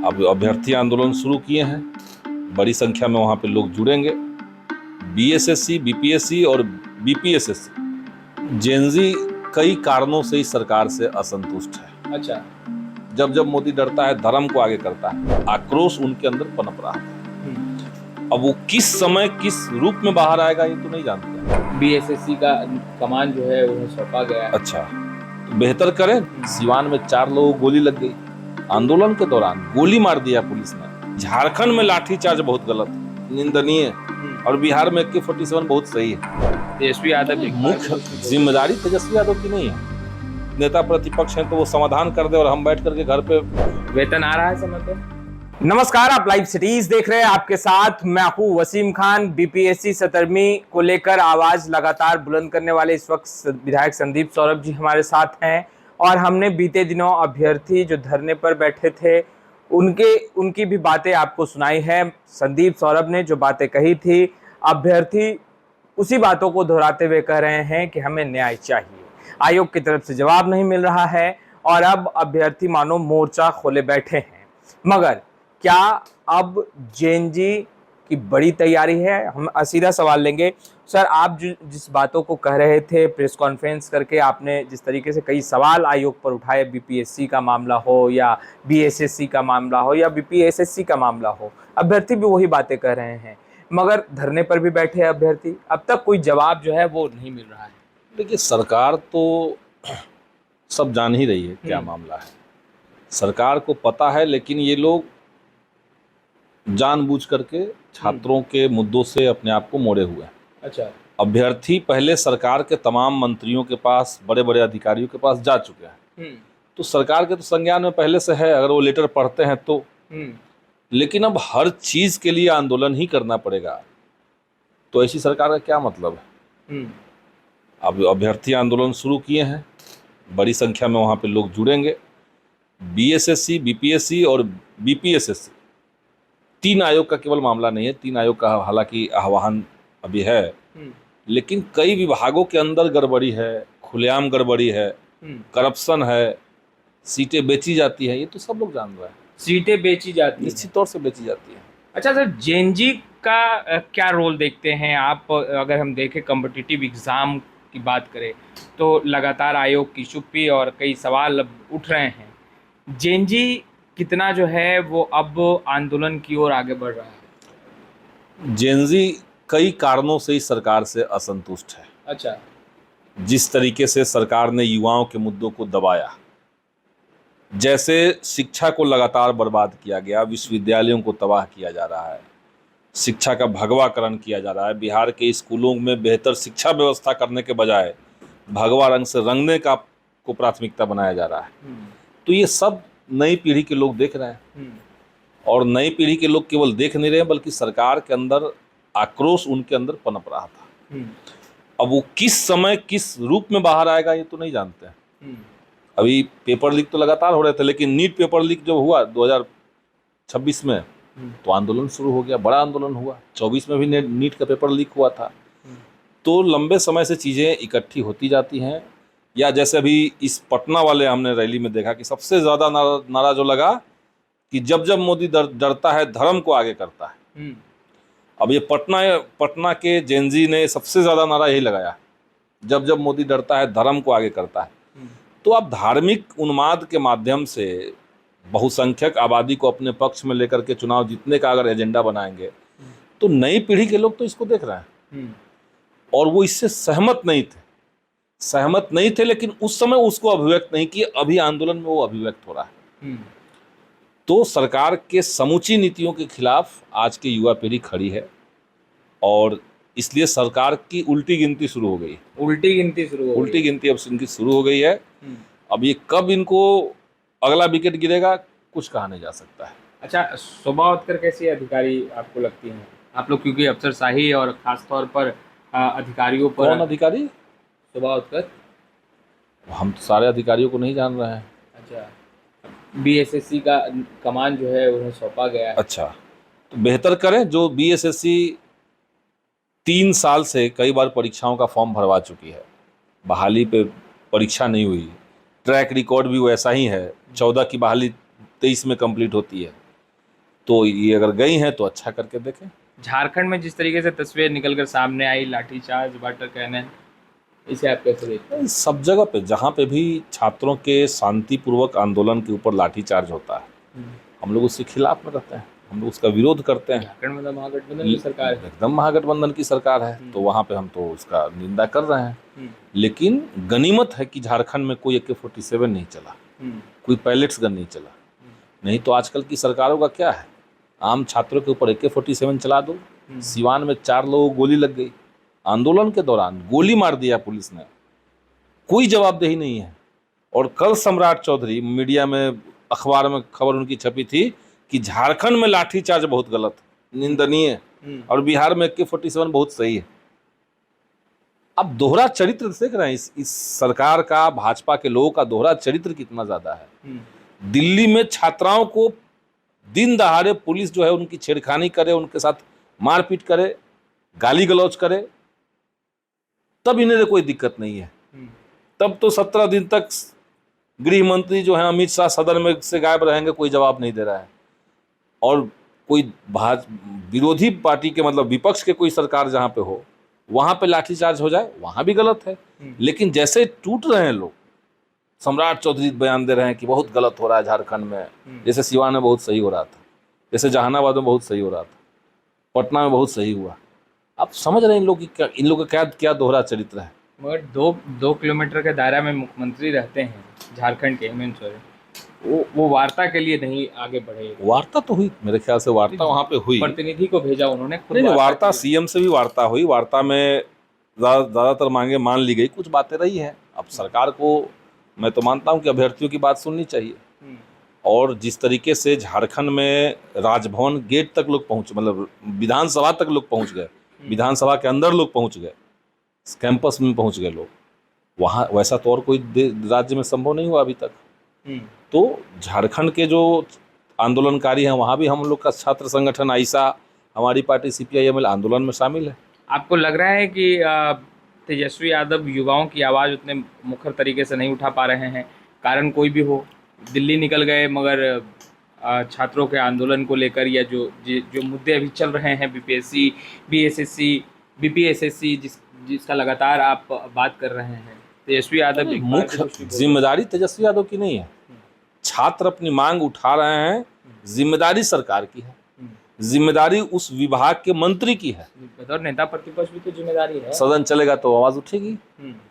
अब अभ्यर्थी आंदोलन शुरू किए हैं, बड़ी संख्या में वहाँ पे लोग जुड़ेंगे। बीएसएससी, बीपीएससी और बीपीएसएससी जेनजी कई कारणों से इस सरकार से असंतुष्ट है। अच्छा। जब जब मोदी डरता है, धर्म को आगे करता है, आक्रोश उनके अंदर पनप रहा है। अब वो किस समय किस रूप में बाहर आएगा ये तो नहीं जानते। बीएसएससी का कमान जो है उन्हें सौंपा गया है। अच्छा, तो बेहतर करें। सिवान में 4 लोगों को गोली लग गई, आंदोलन के दौरान गोली मार दिया पुलिस ने। झारखंड में लाठीचार्ज बहुत गलत, निंदनीय, और बिहार में AK-47 बहुत सही है। तेजस्वी यादव मुख्य जिम्मेदारी तेजस्वी यादव की नहीं है। नेता प्रतिपक्ष हैं तो वो समाधान कर दे और हम बैठ करके घर पे वेतन आ रहा है समय पे। नमस्कार, आप लाइव सिटीज देख रहे हैं। आपके साथ मैं हूं वसीम खान। बीपीएससी 17वीं को लेकर आवाज लगातार बुलंद करने वाले इस वक्त विधायक संदीप सौरभ जी हमारे साथ हैं और हमने बीते दिनों अभ्यर्थी जो धरने पर बैठे थे उनकी भी बातें आपको सुनाई है। संदीप सौरभ ने जो बातें कही थी, अभ्यर्थी उसी बातों को दोहराते हुए कह रहे हैं कि हमें न्याय चाहिए, आयोग की तरफ से जवाब नहीं मिल रहा है और अब अभ्यर्थी मानो मोर्चा खोले बैठे हैं। मगर क्या अब जेएनजी की बड़ी तैयारी है? हम सीधा सवाल लेंगे। सर, आप जिस बातों को कह रहे थे प्रेस कॉन्फ्रेंस करके, आपने जिस तरीके से कई सवाल आयोग पर उठाए, बीपीएससी का मामला हो या बीएसएससी का मामला हो या बीपीएसएससी का मामला हो, अभ्यर्थी भी वही बातें कह रहे हैं, मगर धरने पर भी बैठे अभ्यर्थी, अब तक कोई जवाब जो है वो नहीं मिल रहा है। देखिए, सरकार तो सब जान ही रही है क्या मामला है। सरकार को पता है, लेकिन ये लोग जानबूझ करके छात्रों के मुद्दों से अपने आप को मोड़े हुए हैं। अच्छा। अभ्यर्थी पहले सरकार के तमाम मंत्रियों के पास, बड़े बड़े अधिकारियों के पास जा चुके हैं, तो सरकार के तो संज्ञान में पहले से है अगर वो लेटर पढ़ते हैं तो। लेकिन अब हर चीज के लिए आंदोलन ही करना पड़ेगा, तो ऐसी सरकार का क्या मतलब है। अब अभ्यर्थी आंदोलन शुरू किए हैं, बड़ी संख्या में वहाँ पे लोग जुड़ेंगे। बीएसएससी, बीपीएससी और बीपीएसएससी 3 आयोग का केवल मामला नहीं है, 3 आयोग का हालांकि आह्वान अभी है, लेकिन कई विभागों के अंदर गड़बड़ी है, खुलेआम गड़बड़ी है, करप्शन है, सीटें बेची जाती है, ये तो सब लोग जान रहे हैं। सीटें बेची जाती हैं, निश्चित तौर से बेची जाती है। अच्छा सर, जेएनजी का क्या रोल देखते हैं आप? अगर हम देखें कॉम्पिटिटिव एग्ज़ाम की बात करें तो लगातार आयोग की चुप्पी और कई सवाल अब उठ रहे हैं। जेएनजी कितना जो है वो अब आंदोलन की ओर आगे बढ़ रहा है? जेएनजी कई कारणों से इस सरकार से असंतुष्ट है। अच्छा। जिस तरीके से सरकार ने युवाओं के मुद्दों को दबाया, जैसे शिक्षा को लगातार बर्बाद किया गया, विश्वविद्यालयों को तबाह किया जा रहा है, शिक्षा का भगवाकरण किया जा रहा है। बिहार के स्कूलों में बेहतर शिक्षा व्यवस्था करने के बजाय भगवा रंग से रंगने को प्राथमिकता बनाया जा रहा है। तो ये सब नई पीढ़ी के लोग देख रहे हैं, और नई पीढ़ी के लोग केवल देख नहीं रहे हैं बल्कि सरकार के अंदर आक्रोश उनके अंदर पनप रहा था। अब वो किस समय किस रूप में बाहर आएगा ये तो नहीं जानते हैं। अभी पेपर लीक तो लगातार हो रहे थे, लेकिन नीट पेपर लीक जब हुआ 2026 में तो आंदोलन शुरू हो गया, बड़ा आंदोलन हुआ। 24 में भी नीट का पेपर लीक हुआ था। तो लंबे समय से चीज़ें इकट्ठी होती जाती हैं। या जैसे अभी इस पटना वाले हमने रैली में देखा कि सबसे ज़्यादा नारा जो लगा कि जब जब मोदी डरता है, धर्म को आगे करता है। अब ये पटना के जेएनजी ने सबसे ज़्यादा नारा यही लगाया, जब जब मोदी डरता है, धर्म को आगे करता है। तो आप धार्मिक उन्माद के माध्यम से बहुसंख्यक आबादी को अपने पक्ष में लेकर के चुनाव जीतने का अगर एजेंडा बनाएंगे तो नई पीढ़ी के लोग तो इसको देख रहे हैं, और वो इससे सहमत नहीं थे, लेकिन उस समय उसको अभिव्यक्त नहीं किए। अभी आंदोलन में वो अभिव्यक्त हो रहा है। तो सरकार के समूची नीतियों के खिलाफ आज की युवा पीढ़ी खड़ी है, और इसलिए सरकार की उल्टी गिनती शुरू हो गई। उल्टी गिनती अब इनकी शुरू हो गई है। अब ये कब इनको अगला विकेट गिरेगा कुछ कहा नहीं जा सकता है। अच्छा, शोभा उत्कर कैसी अधिकारी आपको लगती हैं? आप लोग क्योंकि अफसरशाही और खास तौर पर अधिकारियों पर। कौन अधिकारी? शोभा उत्कर। हम सारे अधिकारियों को नहीं जान रहे हैं। अच्छा। बीएसएससी का कमान जो है उन्हें सौंपा गया है। अच्छा, तो बेहतर करें। जो बीएसएससी 3 साल से कई बार परीक्षाओं का फॉर्म भरवा चुकी है, बहाली पे परीक्षा नहीं हुई, ट्रैक रिकॉर्ड भी वैसा ही है। 14 की बहाली 23 में कंप्लीट होती है, तो ये अगर गई हैं तो अच्छा करके देखें। झारखंड में जिस तरीके से तस्वीर निकलकर सामने आई, लाठीचार्ज, वाटर कैनन, इसे आप कैसे देखते हैं? सब जगह पे जहाँ पे भी छात्रों के शांतिपूर्वक आंदोलन के ऊपर लाठीचार्ज होता है, हम लोग उसके खिलाफ में रहते हैं, हम लोग उसका विरोध करते हैं। झारखंड में तो महागठबंधन की सरकार है। एकदम महागठबंधन की सरकार है, तो वहाँ पे हम तो उसका निंदा कर रहे हैं। लेकिन गनीमत है कि झारखंड में कोई AK-47 नहीं चला, कोई पैलेट्स गन नहीं चला। नहीं तो आजकल की सरकारों का क्या है, आम छात्रों के ऊपर AK-47 चला दो। सिवान में 4 लोगों को गोली लग गई, आंदोलन के दौरान गोली मार दिया पुलिस ने, कोई जवाबदेही नहीं है। और कल सम्राट चौधरी मीडिया में, अखबार में खबर उनकी छपी थी कि झारखंड में लाठीचार्ज बहुत गलत, निंदनीय है, और बिहार में AK-47 बहुत सही है। अब दोहरा चरित्र देख रहे हैं इस सरकार का, भाजपा के लोगों का दोहरा चरित्र कितना ज्यादा है। दिल्ली में छात्राओं को दिन दहाड़े पुलिस जो है उनकी छेड़खानी करे, उनके साथ मारपीट करे, गाली गलौज करे, तब इन्हें कोई दिक्कत नहीं है। तब तो 17 दिन तक गृह मंत्री जो है अमित शाह सदन में से गायब रहेंगे, कोई जवाब नहीं दे रहा है। और कोई विरोधी पार्टी के, मतलब विपक्ष के कोई सरकार जहां पे हो, वहां पे लाठीचार्ज हो जाए, वहां भी गलत है। लेकिन जैसे टूट रहे हैं लोग, सम्राट चौधरी बयान दे रहे हैं कि बहुत गलत हो रहा है झारखंड में, जैसे सिवान में बहुत सही हो रहा था, जैसे जहानाबाद में बहुत सही हो रहा था, पटना में बहुत सही हुआ। आप समझ रहे हैं इन लोग का क्या दोहरा चरित्र है। मगर 2 किलोमीटर के दायरा में मुख्यमंत्री रहते हैं झारखंड के, हेमंत सोरेन, वो वार्ता के लिए नहीं आगे बढ़े। वार्ता तो हुई, मेरे ख्याल से वार्ता वहाँ पे हुई, प्रतिनिधि को भेजा उन्होंने, खुद नहीं वार्ता सीएम से भी वार्ता हुई। वार्ता में ज़्यादातर मांगे मान ली गई, कुछ बातें रही हैं। अब सरकार को मैं तो मानता हूँ कि अभ्यर्थियों की बात सुननी चाहिए। और जिस तरीके से झारखंड में राजभवन गेट तक लोग पहुँच, मतलब विधानसभा तक लोग पहुँच गए, विधानसभा के अंदर लोग पहुँच गए, कैंपस में पहुँच गए लोग, वहाँ वैसा तो और कोई राज्य में संभव नहीं हुआ अभी तक। तो झारखंड के जो आंदोलनकारी हैं, वहाँ भी हम लोग का छात्र संगठन आइसा, हमारी पार्टी CPIML आंदोलन में शामिल है। आपको लग रहा है कि तेजस्वी यादव युवाओं की आवाज़ उतने मुखर तरीके से नहीं उठा पा रहे हैं? कारण कोई भी हो, दिल्ली निकल गए, मगर छात्रों के आंदोलन को लेकर या जो मुद्दे अभी चल रहे हैं, BPSC, BSSC, BPSSC, जिसका लगातार आप बात कर रहे हैं, तेजस्वी यादव मुख्य जिम्मेदारी तेजस्वी यादव की नहीं है। छात्र अपनी मांग उठा रहे हैं, जिम्मेदारी सरकार की है, जिम्मेदारी उस विभाग के मंत्री की है। बतौर नेता प्रतिपक्ष भी तो जिम्मेदारी है। सदन चलेगा तो आवाज उठेगी,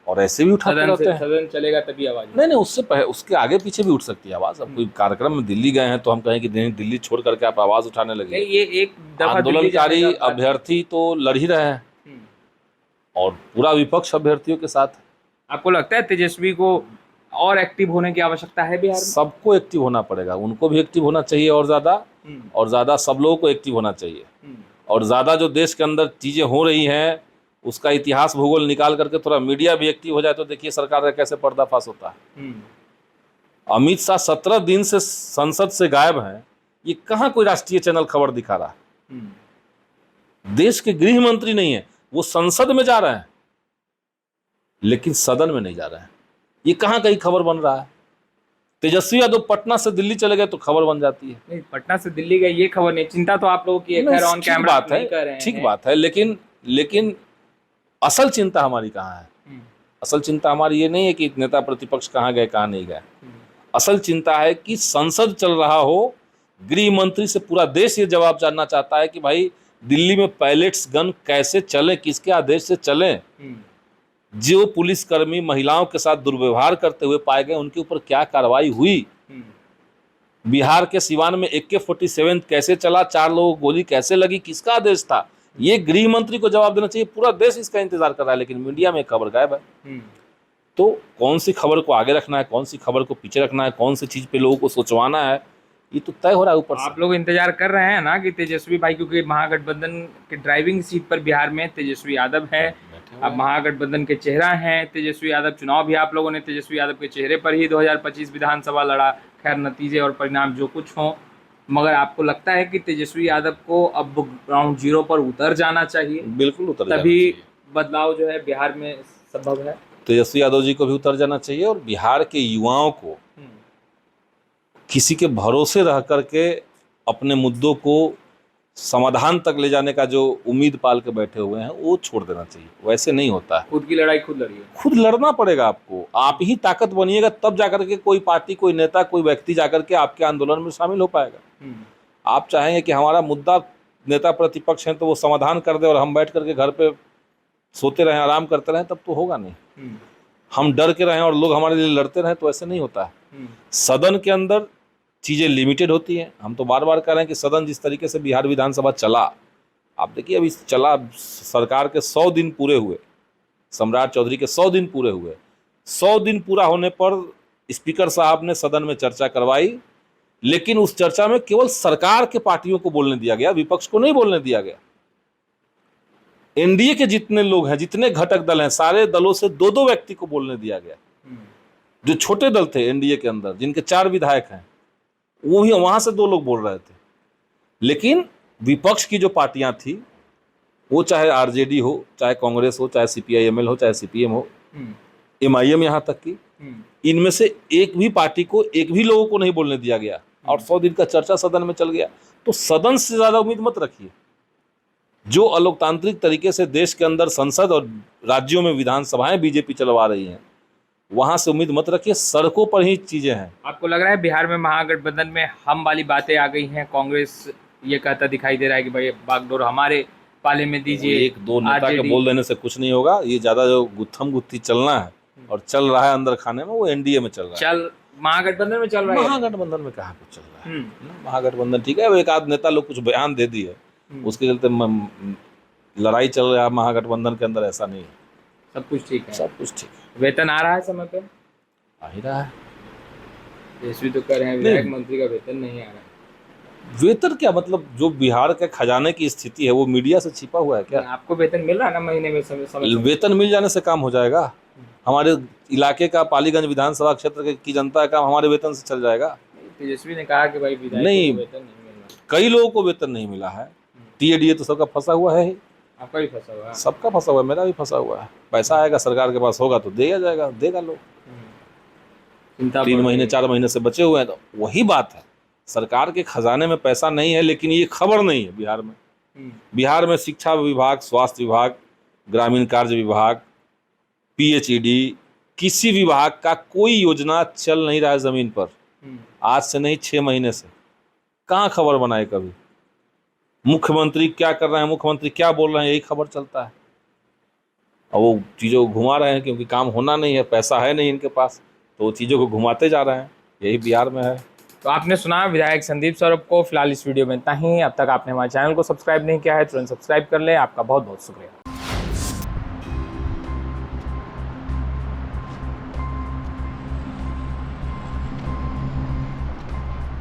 और ऐसे भी उठाते रहते हैं। सदन चलेगा तभी आवाज नहीं, उससे उसके आगे पीछे भी उठ सकती है आवाज। अब कोई कार्यक्रम में दिल्ली गए हैं तो हम कहें कि नहीं, दिल्ली छोड़ करके आप आवाज उठाने लगे। ये एक दफा आंदोलनकारी अभ्यर्थी तो लड़ ही रहे हैं, और पूरा विपक्ष अभ्यर्थियों के साथ। आपको लगता है तेजस्वी को और एक्टिव होने की आवश्यकता है बिहार में? सबको एक्टिव होना पड़ेगा, उनको भी एक्टिव होना चाहिए, और ज़्यादा सब लोगों को एक्टिव होना चाहिए। और ज़्यादा जो देश के अंदर चीज़ें हो रही हैं, उसका इतिहास भूगोल निकाल करके थोड़ा मीडिया भी एक्टिव हो जाए, तो देखिए सरकार का कैसे पर्दाफाश होता है। अमित शाह 17 दिन से संसद से गायब हैं, ये कहाँ कोई राष्ट्रीय चैनल खबर दिखा रहा है? देश के गृह मंत्री नहीं है, वो संसद में जा रहे हैं लेकिन सदन में नहीं जा रहे हैं। ये कहाँ कहीं खबर बन रहा है? तेजस्वी यादव पटना से दिल्ली चले गए तो खबर बन जाती है। नहीं, पटना से दिल्ली गए ये खबर नहीं, चिंता तो आप लोगों की है, ऑन कैमरा बात है, ठीक बात है, लेकिन असल चिंता हमारी कहाँ है? असल चिंता हमारी ये नहीं है कि नेता प्रतिपक्ष कहाँ गए कहाँ नहीं गए। असल चिंता है कि संसद चल रहा हो, गृह मंत्री से पूरा देश ये जवाब जानना चाहता है कि भाई दिल्ली में पैलेट्स गन कैसे चले, किसके आदेश से चले, जो पुलिसकर्मी महिलाओं के साथ दुर्व्यवहार करते हुए पाए गए उनके ऊपर क्या कार्रवाई हुई, बिहार के सिवान में AK-47 कैसे चला, 4 लोगों को गोली कैसे लगी, किसका आदेश था, ये गृह मंत्री को जवाब देना चाहिए। पूरा देश इसका इंतजार कर रहा है, लेकिन मीडिया में खबर गायब है। तो कौन सी खबर को आगे रखना है, कौन सी खबर को पीछे रखना है, कौन सी चीज पे लोगों को सोचवाना है, ये तो तय हो रहा है ऊपर से। आप लोग इंतजार कर रहे हैं ना कि तेजस्वी भाई, क्योंकि महागठबंधन के ड्राइविंग सीट पर बिहार में तेजस्वी यादव है, अब महागठबंधन के चेहरा हैं तेजस्वी यादव। चुनाव भी आप लोगों ने तेजस्वी यादव के चेहरे पर ही 2025 विधानसभा लड़ा। खैर नतीजे और परिणाम जो कुछ हों, मगर आपको लगता है कि तेजस्वी यादव को अब ग्राउंड जीरो पर उतर जाना चाहिए? बिल्कुल उतर जाना तभी चाहिए। बदलाव जो है बिहार में संभव है। तेजस्वी यादव जी को भी उतर जाना चाहिए, और बिहार के युवाओं को किसी के भरोसे रह करके अपने मुद्दों को समाधान तक ले जाने का जो उम्मीद पाल के बैठे हुए हैं वो छोड़ देना चाहिए। वैसे नहीं होता है। खुद की लड़ाई खुद लड़िए। खुद लड़ना पड़ेगा आपको, आप ही ताकत बनिएगा, तब जाकर के कोई पार्टी, कोई नेता, कोई व्यक्ति जाकर के आपके आंदोलन में शामिल हो पाएगा। आप चाहेंगे कि हमारा मुद्दा, नेता प्रतिपक्ष हैं तो वो समाधान कर दे और हम बैठ करके घर पे सोते रहें, आराम करते रहें, तब तो होगा नहीं। हम डर के रहें और लोग हमारे लिए लड़ते रहें तो ऐसे नहीं होता है। सदन के अंदर चीज़ें लिमिटेड होती हैं। हम तो बार बार कह रहे हैं कि सदन जिस तरीके से बिहार विधानसभा चला, आप देखिए अभी चला, सरकार के 100 दिन पूरे हुए, सम्राट चौधरी के 100 दिन पूरे हुए। 100 दिन पूरा होने पर स्पीकर साहब ने सदन में चर्चा करवाई, लेकिन उस चर्चा में केवल सरकार के पार्टियों को बोलने दिया गया, विपक्ष को नहीं बोलने दिया गया। एनडीए के जितने लोग हैं, जितने घटक दल हैं, सारे दलों से 2-2 व्यक्ति को बोलने दिया गया। जो छोटे दल थे एनडीए के अंदर, जिनके 4 विधायक हैं, वो भी वहां से 2 लोग बोल रहे थे। लेकिन विपक्ष की जो पार्टियां थी, वो चाहे आरजेडी हो, चाहे कांग्रेस हो, चाहे सीपीआईएमएल हो, चाहे सीपीएम हो, एमआईएम यहां तक की, इनमें से एक भी पार्टी को, एक भी लोगों को नहीं बोलने दिया गया और 100 दिन का चर्चा सदन में चल गया। तो सदन से ज्यादा उम्मीद मत रखिए। जो अलोकतांत्रिक तरीके से देश के अंदर संसद और राज्यों में विधानसभाएं बीजेपी चलवा रही हैं, वहां से उम्मीद मत रखिए। सड़कों पर ही चीजें हैं। आपको लग रहा है बिहार में महागठबंधन में हम वाली बातें आ गई हैं? कांग्रेस ये कहता दिखाई दे रहा है कि भाई बागडोर हमारे पाले में दीजिए। 1-2 नेता के बोल देने से कुछ नहीं होगा। ये ज्यादा जो गुत्थम गुत्थी चलना है और चल रहा है अंदर खाने में, वो एनडीए में चल रहा है। महागठबंधन में चल रहा है। महागठबंधन में कहाँ कुछ चल रहा है। महागठबंधन ठीक है, एक आध नेता लोग कुछ बयान दे दिए, उसके चलते लड़ाई चल रहा है महागठबंधन के अंदर, ऐसा नहीं है। सब कुछ ठीक है। सब कुछ ठीक है। वेतन आ रहा है समय पे? आ ही रहा है। तेजस्वी तो कह रहे हैं विधायक मंत्री का वेतन नहीं आ रहा है। वेतन क्या मतलब, जो बिहार के खजाने की स्थिति है वो मीडिया से छिपा हुआ है क्या? आपको वेतन मिल रहा है ना महीने में? समय वेतन मिल जाने से काम हो जाएगा? हमारे इलाके का पालीगंज विधानसभा क्षेत्र की जनता का काम हमारे वेतन से चल जाएगा? तेजस्वी ने कहा कि भाई विधायक नहीं, को वेतन नहीं मिल रहा। कई लोगों को वेतन नहीं मिला है। टीएडीए तो सबका फंसा हुआ है ही। आपका भी फंसा हुआ है? सबका फंसा हुआ है, मेरा भी फंसा हुआ है। पैसा आएगा, सरकार के पास होगा तो देगा जाएगा, देगा लोग। 3 महीने 4 महीने से बचे हुए हैं। तो वही बात है, सरकार के खजाने में पैसा नहीं है, लेकिन ये खबर नहीं है बिहार में। बिहार में शिक्षा विभाग, स्वास्थ्य विभाग, ग्रामीण कार्य विभाग, पीएचईडी, किसी विभाग का कोई योजना चल नहीं रहा है जमीन पर। आज से नहीं, 6 महीने से। कहाँ खबर बनाए कभी? मुख्यमंत्री क्या कर रहे हैं, मुख्यमंत्री क्या बोल रहे हैं, यही खबर चलता है। और वो चीज़ों को घुमा रहे हैं, क्योंकि काम होना नहीं है, पैसा है नहीं इनके पास, तो वो चीज़ों को घुमाते जा रहे हैं। यही बिहार में है। तो आपने सुना विधायक संदीप सौरभ को। फिलहाल इस वीडियो में इतना ही। अब तक आपने हमारे चैनल को सब्सक्राइब नहीं किया है, तुरंत सब्सक्राइब कर लें। आपका बहुत बहुत शुक्रिया।